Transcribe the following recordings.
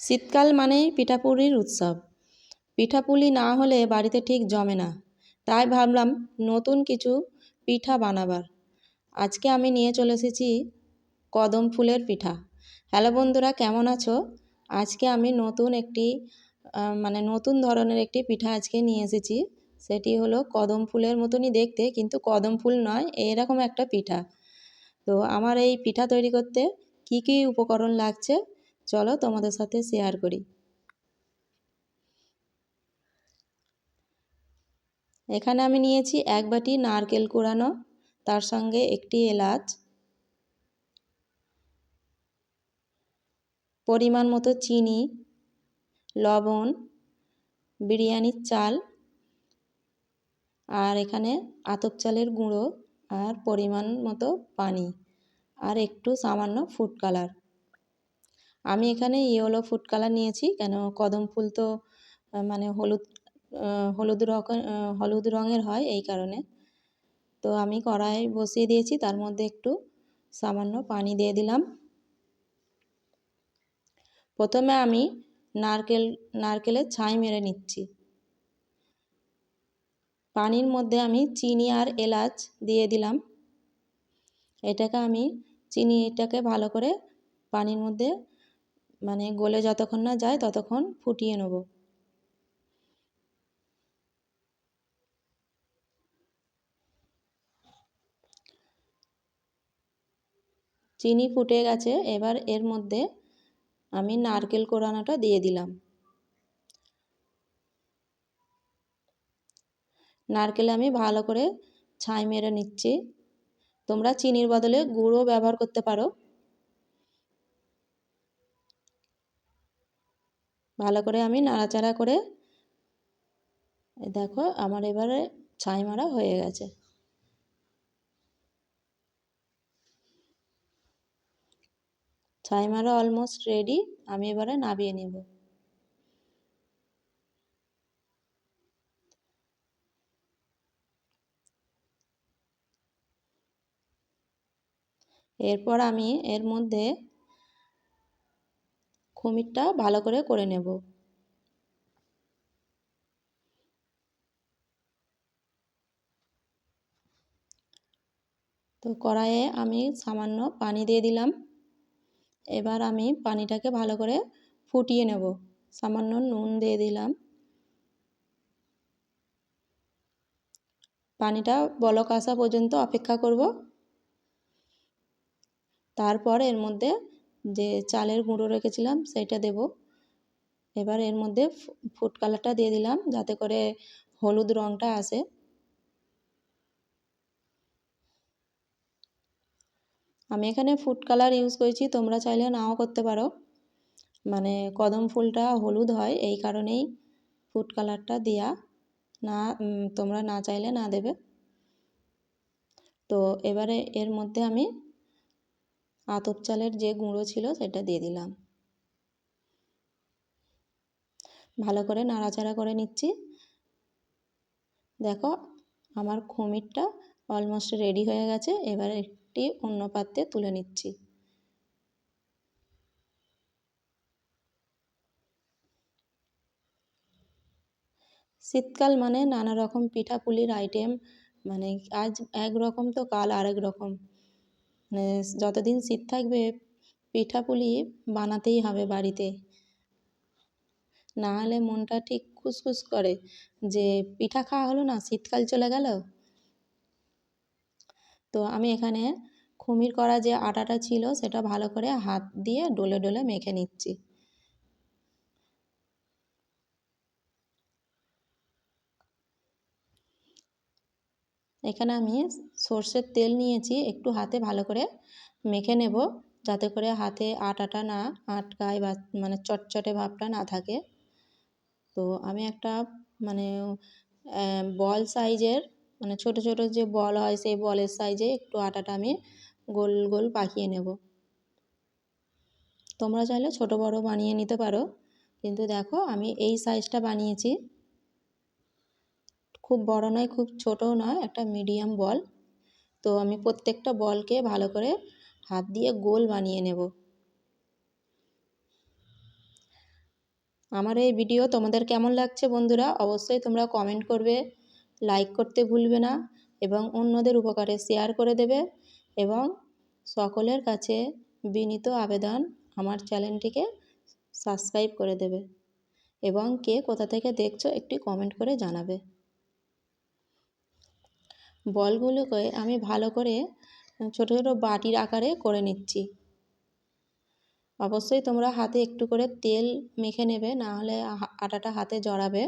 শীতকাল মানেই পিঠাপুলির উৎসব। পিঠাপুলি না হলে বাড়িতে ঠিক জমে না। তাই ভাবলাম নতুন কিছু পিঠা বানাবার। আজকে আমি নিয়ে চলে এসেছি কদম ফুলের পিঠা। হ্যালো বন্ধুরা, কেমন আছো? আজকে আমি নতুন ধরনের একটি পিঠা আজকে নিয়ে এসেছি। সেটি হলো কদম ফুলের মতনই দেখতে, কিন্তু কদম ফুল নয়, এরকম একটা পিঠা। তো আমার এই পিঠা তৈরি করতে কি কি উপকরণ লাগছে চলো তোমাদের সাথে শেয়ার করি। এখানে আমি নিয়েছি 1 বাটি নারকেল কোড়ানো, তার সঙ্গে একটি এলাচ, পরিমাণ মতো চিনি, লবণ, বিরিয়ানির চাল, আর এখানে আতপ চালের গুঁড়ো, আর পরিমাণ মতো পানি, আর একটু সামান্য ফুড কালার। আমি এখানে ইয়েলো ফুড কালার নিয়েছি, কেন কদম ফুল তো মানে হলুদ রঙের হয়, এই কারণে। তো আমি কড়াই বসিয়ে দিয়েছি, তার মধ্যে একটু সামান্য পানি দিয়ে দিলাম। প্রথমে আমি নারকেলের ছাই মেরে নিচ্ছি। পানির মধ্যে আমি চিনি আর এলাচ দিয়ে দিলাম। চিনিটাকে ভালো করে পানির মধ্যে গলে যতক্ষণ না যায় ততক্ষণ ফুটিয়ে নেব। চিনি ফুটে গেছে, এবার এর মধ্যে আমি নারকেল কোড়ানোটা দিয়ে দিলাম। নারকেলে আমি ভালো করে ছাই মেরে নিচ্ছি। তোমরা চিনির বদলে গুড়ও ব্যবহার করতে পারো। ভালো করে আমি নাড়াচাড়া করে দেখো আমার এবারে ছাই মারা হয়ে গেছে। ছাই মারা অলমোস্ট রেডি, আমি এবারে নামিয়ে নেব। এরপর আমি এর মধ্যে খুমিরটা ভালো করে নেব। তো কড়াইয়ে আমি সামান্য পানি দিয়ে দিলাম। এবার আমি পানিটাকে ভালো করে ফুটিয়ে নেব। সামান্য নুন দিয়ে দিলাম। পানিটা বলক আসা পর্যন্ত অপেক্ষা করব। তারপর এর মধ্যে যে চালের গুঁড়ো রেখেছিলাম সেটা দেব। এবার এর মধ্যে ফুড কালারটা দিয়ে দিলাম, যাতে করে হলুদ রঙটা আসে। আমি এখানে ফুড কালার ইউজ করেছি, তোমরা চাইলে নাও করতে পারো। কদম ফুলটা হলুদ হয়, এই কারণেই ফুড কালারটা দেয়া। তোমরা না চাইলে না দেবে। তো এবারে এর মধ্যে আমি আতপ চালের যে গুঁড়ো ছিল সেটা দিয়ে দিলাম। ভালো করে নাড়াচাড়া করে নিচ্ছি। দেখো আমার খুমিরটা অলমোস্ট রেডি হয়ে গেছে। এবার একটি অন্য পাত্রে তুলে নিচ্ছি। শীতকাল মানে নানা রকম পিঠাপুলির আইটেম, আজ একরকম তো কাল আরেক রকম। যতদিন শীত থাকবে পিঠাপুলি বানাতেই হবে বাড়িতে, না হলে মনটা ঠিক খুসখুস করে যে পিঠা খাওয়া হলো না, শীতকাল চলে গেল। তো আমি এখানে খুমির করা যে আটাটা ছিল সেটা ভালো করে হাত দিয়ে ডলে ডলে মেখে নিচ্ছি। এখানে আমি সর্ষের তেল নিয়েছি, একটু হাতে ভালো করে মেখে নেব, যাতে করে হাতে আটাটা না আটকায় বা চটচটে ভাবটা না থাকে। তো আমি একটা মানে বল সাইজের, ছোট ছোট যে বল হয় সেই বলের সাইজে একটু আটাটা আমি গোল গোল পাকিয়ে নেব। তোমরা চাইলে ছোট বড় বানিয়ে নিতে পারো, কিন্তু দেখো আমি এই সাইজটা বানিয়েছি। খুব বড় নয়, খুব ছোটও নয়, একটা মিডিয়াম বল। তো আমি প্রত্যেকটা বলকে ভালো করে হাত দিয়ে গোল বানিয়ে নেব। আমার এই ভিডিও তোমাদের কেমন লাগছে বন্ধুরা, অবশ্যই তোমরা কমেন্ট করবে, লাইক করতে ভুলবে না এবং অন্যদের উপকারে শেয়ার করে দেবে এবং সকলের কাছে বিনীত আবেদন আমার চ্যানেলটিকে সাবস্ক্রাইব করে দেবে এবং কে কোথা থেকে দেখছো একটি কমেন্ট করে জানাবে। বলগুলোকে আমি ভালো করে ছোট ছোট বাটির আকারে করে নিচ্ছি। অবশ্যই তোমরা হাতে একটু করে তেল মেখে নেবে, না হলে আটাটা হাতে জড়াবে।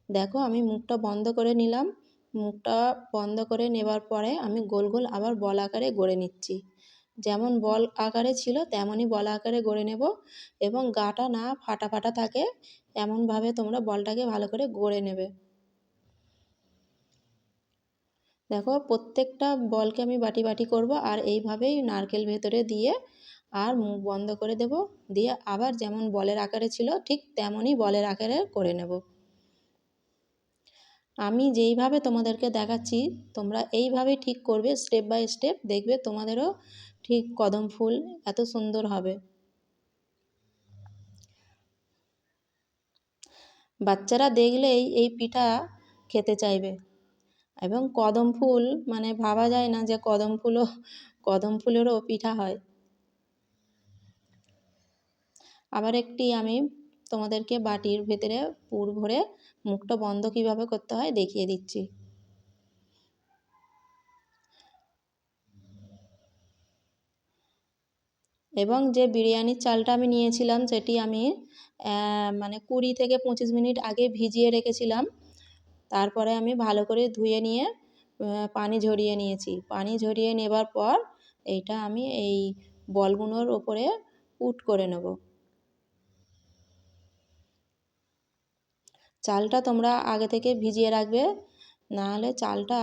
দেখো আমি মুখটা বন্ধ করে নিলাম। মুখটা বন্ধ করে নেবার পরে আমি গোল গোল আবার বল আকারে গড়ে নিচ্ছি। যেমন বল আকারে ছিল তেমনই বল আকারে গড়ে নেব এবং গাটা না ফাটা ফাটা থাকে এমনভাবে তোমরা বলটাকে ভালো করে গড়ে নেবে। দেখো প্রত্যেকটা বলকে আমি বাটি বাটি করব আর এইভাবেই নারকেল ভেতরে দিয়ে আর মুখ বন্ধ করে দেব, দিয়ে আবার যেমন বলের আকারে ছিল ঠিক তেমনই বলের আকারে করে নেব। আমি যেইভাবে তোমাদেরকে দেখাচ্ছি তোমরা এইভাবেই ঠিক করবে, স্টেপ বাই স্টেপ, দেখবে তোমাদেরও ঠিক কদম ফুল এত সুন্দর হবে। বাচ্চারা দেখলেই এই পিঠা খেতে চাইবে এবং কদম ফুল মানে ভাবা যায় না যে কদম ফুলেরও পিঠা হয়। আবার একটি আমি তোমাদেরকে বাটির ভেতরে পুর ভরে মুখটা বন্ধ কিভাবে করতে হয় দেখিয়ে দিচ্ছি। এবং যে বিরিয়ানির চালটা আমি নিয়েছিলাম সেটি আমি মানে 20 থেকে 25 মিনিট আগে ভিজিয়ে রেখেছিলাম। তারপরে আমি ভালো করে ধুয়ে নিয়ে পানি ঝরিয়ে নিয়েছি। পানি ঝরিয়ে নেবার পর এইটা আমি এই বলগুলোর ওপরে পুট করে নেব। চালটা তোমরা আগে থেকে ভিজিয়ে রাখবে, নাহলে চালটা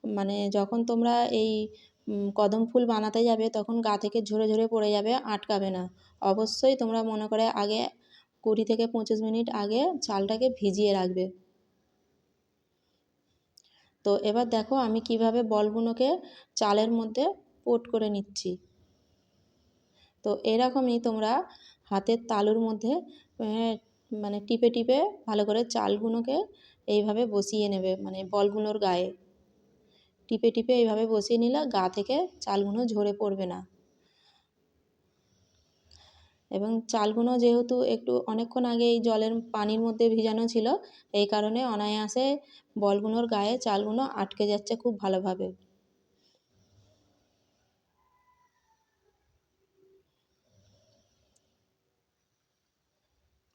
মানে যখন তোমরা এই কদম ফুল বানাতে যাবে তখন গা থেকে ঝরে ঝরে পড়ে যাবে, আটকাবে না। অবশ্যই তোমরা মনে করে আগে 20 থেকে 25 মিনিট আগে চালটাকে ভিজিয়ে রাখবে। তো এবার দেখো আমি কিভাবে বলগুলোকে চালের মধ্যে পুট করে নিচ্ছি। তো এরকমই তোমরা হাতের তালুর মধ্যে মানে টিপে টিপে ভালো করে চালগুলোকে এইভাবে বসিয়ে নেবে, মানে বলগুলোর গায়ে টিপে টিপে এইভাবে বসিয়ে নিলে গা থেকে চালগুলো ঝরে পড়বে না। এবং চালগুলো যেহেতু একটু অনেকক্ষণ আগে এই জলের পানির মধ্যে ভিজানো ছিল, এই কারণে অনায়াসে বলগুলোর গায়ে চালগুলো আটকে যাচ্ছে খুব ভালোভাবে।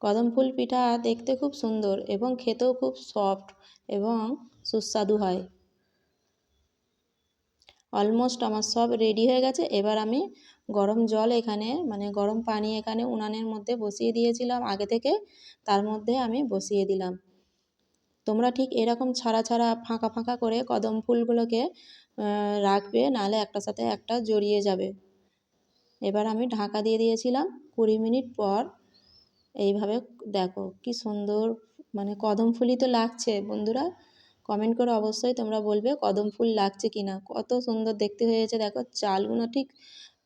কদম ফুল পিঠা দেখতে খুব সুন্দর এবং খেতেও খুব সফট এবং সুস্বাদু হয়। অলমোস্ট আমার সব রেডি হয়ে গেছে। এবার আমি গরম জল এখানে মানে গরম পানি এখানে উনানের মধ্যে বসিয়ে দিয়েছিলাম আগে থেকে, তার মধ্যে আমি বসিয়ে দিলাম। তোমরা ঠিক এরকম ছাড়া ছাড়া ফাঁকা ফাঁকা করে কদম ফুলগুলোকে রাখবে, নাহলে একটার সাথে একটা জড়িয়ে যাবে। এবার আমি ঢাকা দিয়ে দিয়েছিলাম। 20 মিনিট পর এইভাবে দেখো কি সুন্দর মানে কদম ফুলই তো লাগছে। বন্ধুরা কমেন্ট করে অবশ্যই তোমরা বলবে কদম ফুল লাগছে কি না। কত সুন্দর দেখতে হয়েছে দেখো চালগুলো ঠিক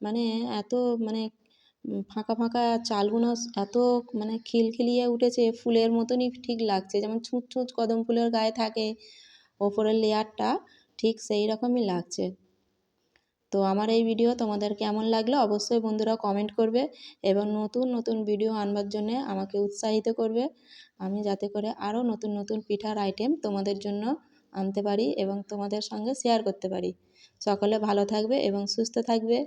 মানে এত মানে ফাঁকা ফাঁকা চালগুলো এত মানে খিলখিলিয়ে উঠেছে, ফুলের মতনই ঠিক লাগছে, যেমন ছুঁচ ছুঁচ কদম ফুলের গায়ে থাকে ওপরের লেয়ারটা, ঠিক সেই রকমই লাগছে। তো আমার এই ভিডিও তোমাদের কেমন লাগলো অবশ্যই বন্ধুরা কমেন্ট করবে এবং নতুন নতুন ভিডিও আনবার জন্যে আমাকে উৎসাহিত করবে, আমি যাতে করে আরও নতুন নতুন পিঠার আইটেম তোমাদের জন্য আনতে পারি এবং তোমাদের সঙ্গে শেয়ার করতে পারি। সকলে ভালো থাকবে এবং সুস্থ থাকবে।